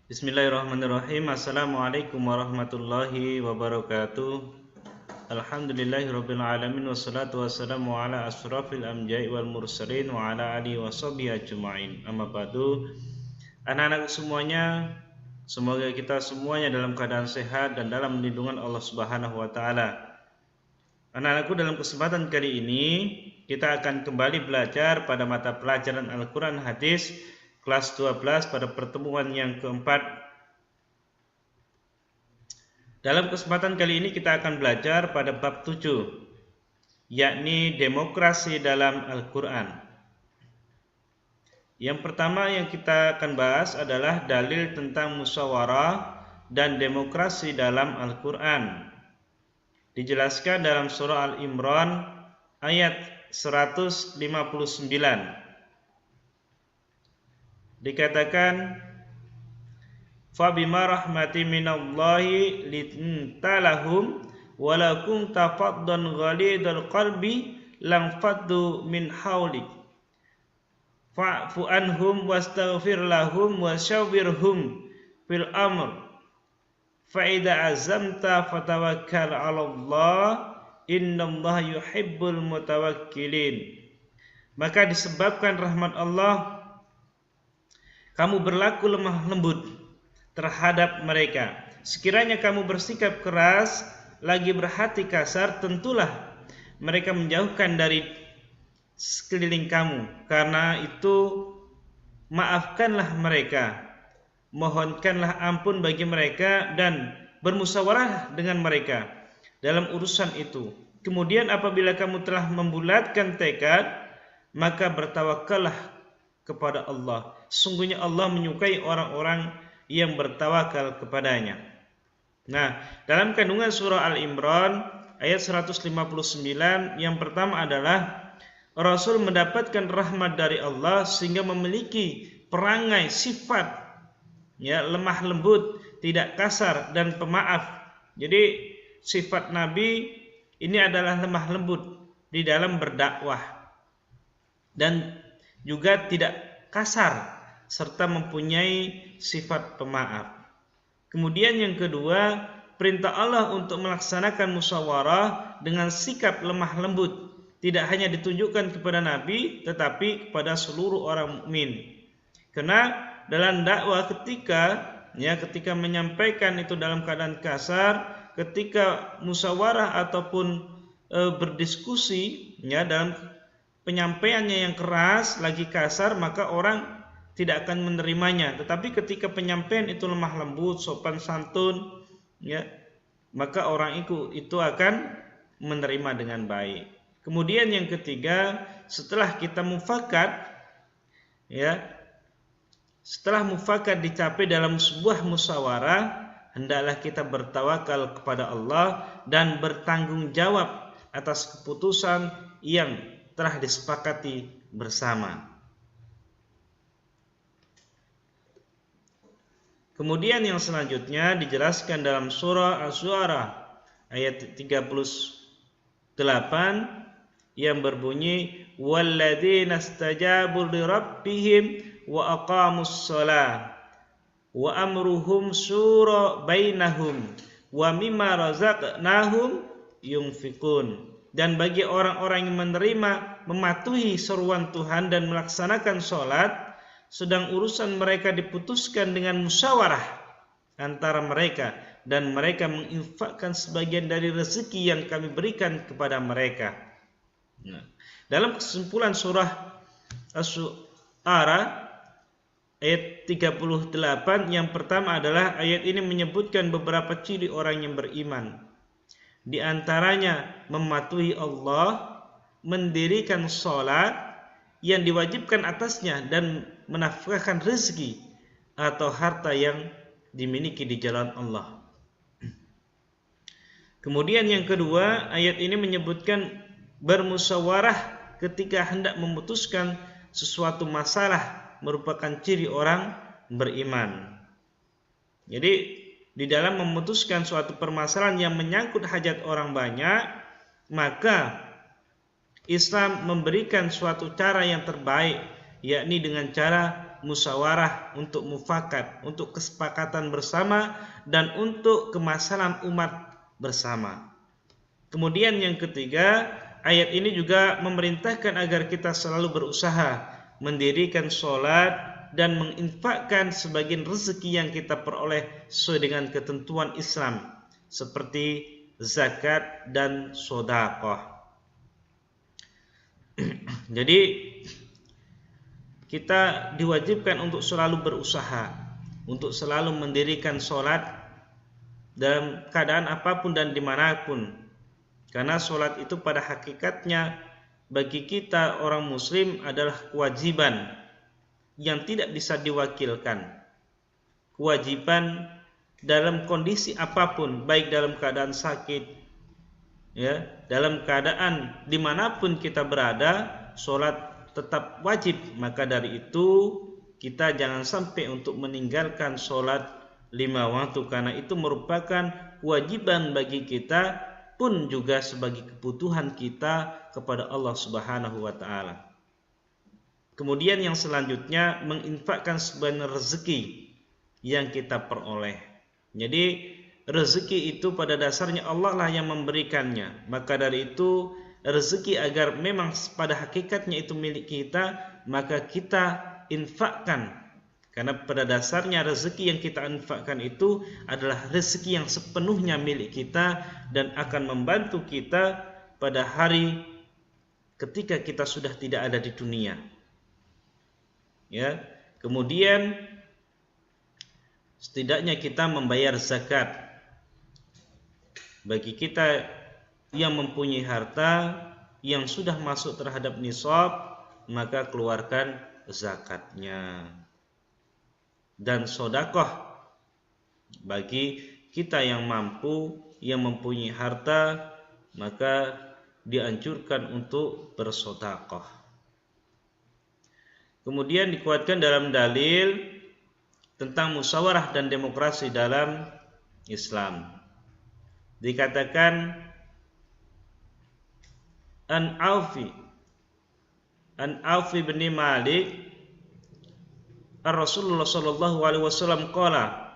Bismillahirrahmanirrahim. Assalamualaikum warahmatullahi wabarakatuh. Alhamdulillahirabbil alamin wassalatu wassalamu ala asrofil anbiya'i wal mursalin wa ala alihi washabihi ajmain. Amma ba'du. Anak-anak semuanya, semoga kita semuanya dalam keadaan sehat dan dalam lindungan Allah Subhanahu wa taala. Anak-anakku, dalam kesempatan kali ini kita akan kembali belajar pada mata pelajaran Al-Qur'an Hadis kelas 12 pada pertemuan yang keempat. Dalam kesempatan kali ini kita akan belajar pada bab 7, yakni demokrasi dalam Al-Quran. Yang pertama yang kita akan bahas adalah dalil tentang musyawarah dan demokrasi dalam Al-Quran. Dijelaskan dalam surah Al-Imran ayat 159. Dikatakan, fabima rahmati minallahi lintalahum walau kunta faddan ghalidal qalbi lam faddu min hawlik fa'fu anhum wastaghfir lahum wasyawwirhum fil amr fa idza azamta fatawakkal 'alallah innallaha yuhibbul mutawakkilin. Maka disebabkan rahmat Allah kamu berlaku lemah lembut terhadap mereka. Sekiranya kamu bersikap keras, lagi berhati kasar, tentulah mereka menjauhkan dari sekeliling kamu. Karena itu, maafkanlah mereka, mohonkanlah ampun bagi mereka, dan bermusyawarah dengan mereka dalam urusan itu. Kemudian apabila kamu telah membulatkan tekad, maka bertawakallah kepada Allah. Sungguhnya Allah menyukai orang-orang yang bertawakal kepadanya. Nah, dalam kandungan surah Al-Imran ayat 159 yang pertama adalah Rasul mendapatkan rahmat dari Allah sehingga memiliki perangai sifat lemah lembut, tidak kasar dan pemaaf. Jadi sifat Nabi ini adalah lemah lembut di dalam berdakwah dan juga tidak kasar serta mempunyai sifat pemaaf. Kemudian yang kedua, perintah Allah untuk melaksanakan musyawarah dengan sikap lemah lembut tidak hanya ditunjukkan kepada Nabi tetapi kepada seluruh orang mukmin. Karena dalam dakwah ketika menyampaikan itu dalam keadaan kasar, ketika musyawarah ataupun berdiskusi dalam penyampaiannya yang keras, lagi kasar, maka orang tidak akan menerimanya. Tetapi ketika penyampaian itu lemah lembut, sopan santun, maka orang itu akan menerima dengan baik. Kemudian yang ketiga, setelah kita mufakat, setelah mufakat dicapai dalam sebuah musyawarah, hendaklah kita bertawakal kepada Allah dan bertanggung jawab atas keputusan yang telah disepakati bersama. Kemudian yang selanjutnya dijelaskan dalam surah Asy-Syu'ara ayat 38 yang berbunyi, walladzina istajabu lirabbihim wa aqamus shalah wa amruhum syura bainahum wa mimma razaqnahum yunfikun. Dan bagi orang-orang yang menerima, mematuhi seruan Tuhan dan melaksanakan sholat, sedang urusan mereka diputuskan dengan musyawarah antara mereka, dan mereka menginfakkan sebagian dari rezeki yang kami berikan kepada mereka. Dalam kesimpulan surah Asy-Syu'ara ayat 38 yang pertama adalah ayat ini menyebutkan beberapa ciri orang yang beriman. Di antaranya mematuhi Allah, mendirikan sholat yang diwajibkan atasnya, dan menafkahkan rezeki atau harta yang dimiliki di jalan Allah. Kemudian yang kedua, ayat ini menyebutkan bermusyawarah ketika hendak memutuskan sesuatu masalah merupakan ciri orang beriman. Jadi di dalam memutuskan suatu permasalahan yang menyangkut hajat orang banyak, maka Islam memberikan suatu cara yang terbaik, yakni dengan cara musyawarah, untuk mufakat, untuk kesepakatan bersama, dan untuk kemaslahatan umat bersama. Kemudian yang ketiga, ayat ini juga memerintahkan agar kita selalu berusaha mendirikan sholat dan menginfakkan sebagian rezeki yang kita peroleh sesuai dengan ketentuan Islam, seperti zakat dan sedekah. Jadi kita diwajibkan untuk selalu berusaha, untuk selalu mendirikan sholat dalam keadaan apapun dan dimanapun. Karena sholat itu pada hakikatnya bagi kita orang muslim adalah kewajiban yang tidak bisa diwakilkan. Kewajiban dalam kondisi apapun, baik dalam keadaan sakit, ya, dalam keadaan dimanapun kita berada, sholat tetap wajib. Maka dari itu kita jangan sampai untuk meninggalkan sholat 5 waktu, karena itu merupakan kewajiban bagi kita, pun juga sebagai kebutuhan kita kepada Allah Subhanahu wa taala. Kemudian yang selanjutnya, menginfakkan sebagian rezeki yang kita peroleh. Jadi rezeki itu pada dasarnya Allah lah yang memberikannya. Maka dari itu rezeki agar memang pada hakikatnya itu milik kita, maka kita infakkan. Karena pada dasarnya rezeki yang kita infakkan itu adalah rezeki yang sepenuhnya milik kita dan akan membantu kita pada hari ketika kita sudah tidak ada di dunia. Ya, kemudian setidaknya kita membayar zakat. Bagi kita yang mempunyai harta yang sudah masuk terhadap nisab, maka keluarkan zakatnya. Dan sedekah bagi kita yang mampu, yang mempunyai harta, maka dianjurkan untuk bersedekah. Kemudian dikuatkan dalam dalil tentang musyawarah dan demokrasi dalam Islam. Dikatakan An Aufi bin Malik Rasulullah sallallahu alaihi wasallam qala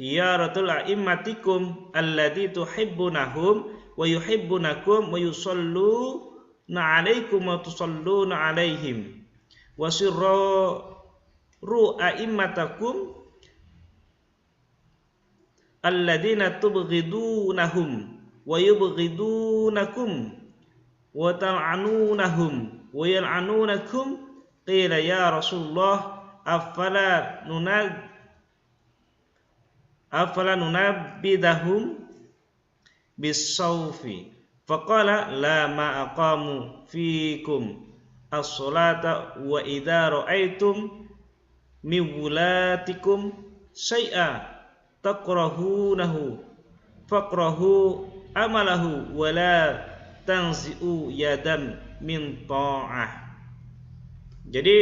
hiyaratul a'immatikum alladzi tuhibbunahum wa yuhibbunakum wa yusalluna 'alaikum wa tusalluna 'alaihim wa sirru a'immatakum alladzina tubghidunahum wa yubghidunakum wa tal'anunahum wa yal'anunakum. Qila ya Rasulullah afala nunabbidahum bis-sawfi faqala la ma aqamu fikum as-salata wa idza ra'aitum min wulatikum syai'a takrahunahu faqrahu amalahu wa la tanzi'u yadan min ta'ah. Jadi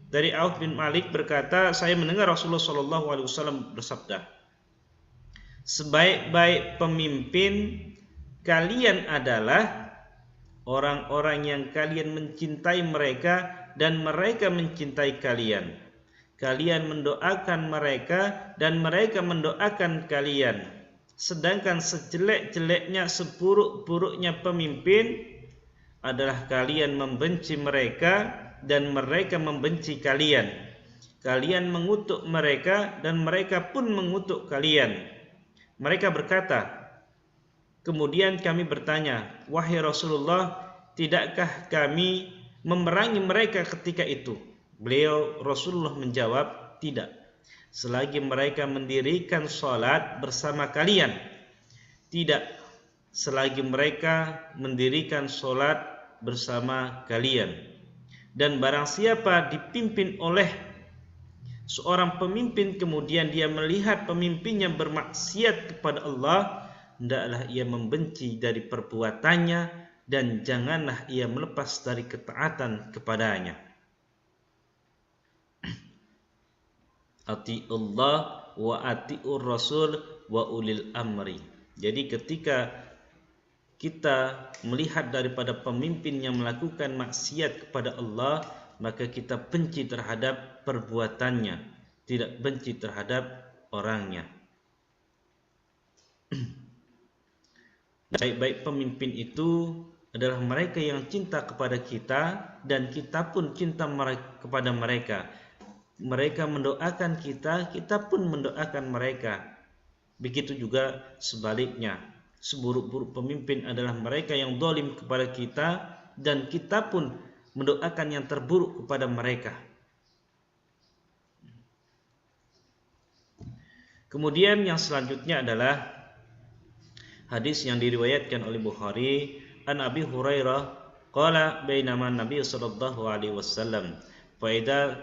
dari Auf bin Malik berkata, saya mendengar Rasulullah SAW bersabda, sebaik-baik pemimpin kalian adalah orang-orang yang kalian mencintai mereka dan mereka mencintai kalian. Kalian mendoakan mereka dan mereka mendoakan kalian. Sedangkan sejelek-jeleknya, seburuk-buruknya pemimpin adalah kalian membenci mereka dan mereka membenci kalian. Kalian mengutuk mereka dan mereka pun mengutuk kalian. Mereka berkata, kemudian kami bertanya, wahai Rasulullah, tidakkah kami memerangi mereka ketika itu? Beliau Rasulullah menjawab, tidak, selagi mereka mendirikan salat bersama kalian. Tidak, selagi mereka mendirikan salat bersama kalian. Dan barang siapa dipimpin oleh seorang pemimpin kemudian dia melihat pemimpinnya bermaksiat kepada Allah, hendaklah ia membenci dari perbuatannya dan janganlah ia melepas dari ketaatan kepadanya. Ati'ullah wa ati'ur rasul wa ulil amri. Jadi ketika kita melihat daripada pemimpin yang melakukan maksiat kepada Allah, maka kita benci terhadap perbuatannya, tidak benci terhadap orangnya. Baik-baik pemimpin itu adalah mereka yang cinta kepada kita dan kita pun cinta kepada mereka. Mereka mendoakan kita, kita pun mendoakan mereka. Begitu juga sebaliknya. Seburuk-buruk pemimpin adalah mereka yang zalim kepada kita dan kita pun mendoakan yang terburuk kepada mereka. Kemudian yang selanjutnya adalah hadis yang diriwayatkan oleh Bukhari, an Abi Hurairah qala bainama Nabi sallallahu alaihi wasallam fa idza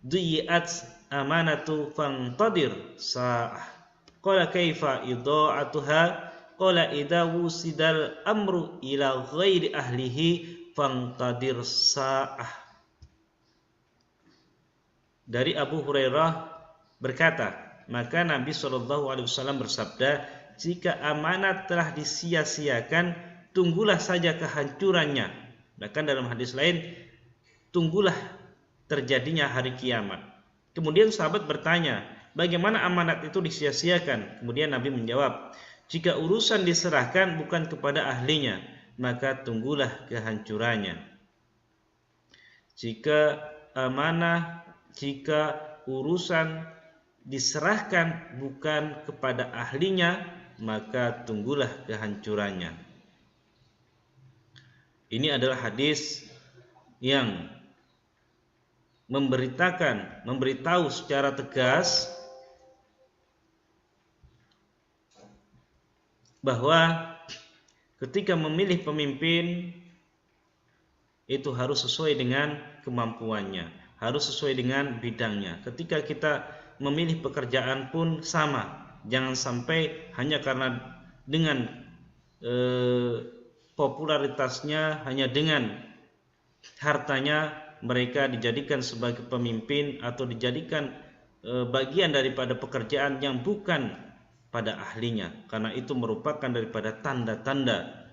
duyiat amanatu fantadir sa'ah qala kaifa idha'atuha qala idza wusidal amru ila ghairi ahlihi fantadir sa'ah. Dari Abu Hurairah berkata, maka Nabi SAW bersabda, jika amanat telah disia-siakan, tunggulah saja kehancurannya. Bahkan dalam hadis lain, tunggulah terjadinya hari kiamat. Kemudian sahabat bertanya, bagaimana amanat itu disia-siakan? Kemudian Nabi menjawab, jika urusan diserahkan bukan kepada ahlinya, maka tunggulah kehancurannya. Jika urusan diserahkan bukan kepada ahlinya, maka tunggulah kehancurannya. Ini adalah hadis yang memberitahu secara tegas bahwa ketika memilih pemimpin itu harus sesuai dengan kemampuannya, harus sesuai dengan bidangnya. Ketika kita memilih pekerjaan pun sama, jangan sampai hanya karena dengan popularitasnya, hanya dengan hartanya mereka dijadikan sebagai pemimpin atau dijadikan bagian daripada pekerjaan yang bukan pada ahlinya, karena itu merupakan daripada tanda-tanda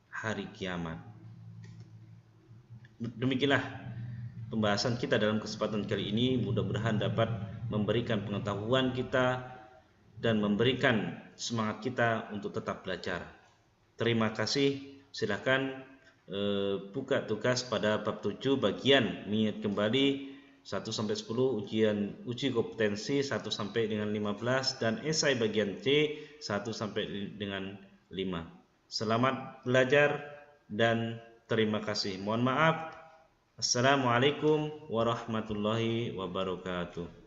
hari kiamat. Demikianlah pembahasan kita dalam kesempatan kali ini. Mudah-mudahan dapat memberikan pengetahuan kita dan memberikan semangat kita untuk tetap belajar. Terima kasih. Silakan buka tugas pada bab 7 bagian mengingat kembali 1 sampai 10, uji kompetensi 1 sampai dengan 15, dan esai bagian C 1 sampai dengan 5. Selamat belajar dan terima kasih. Mohon maaf. Assalamualaikum warahmatullahi wabarakatuh.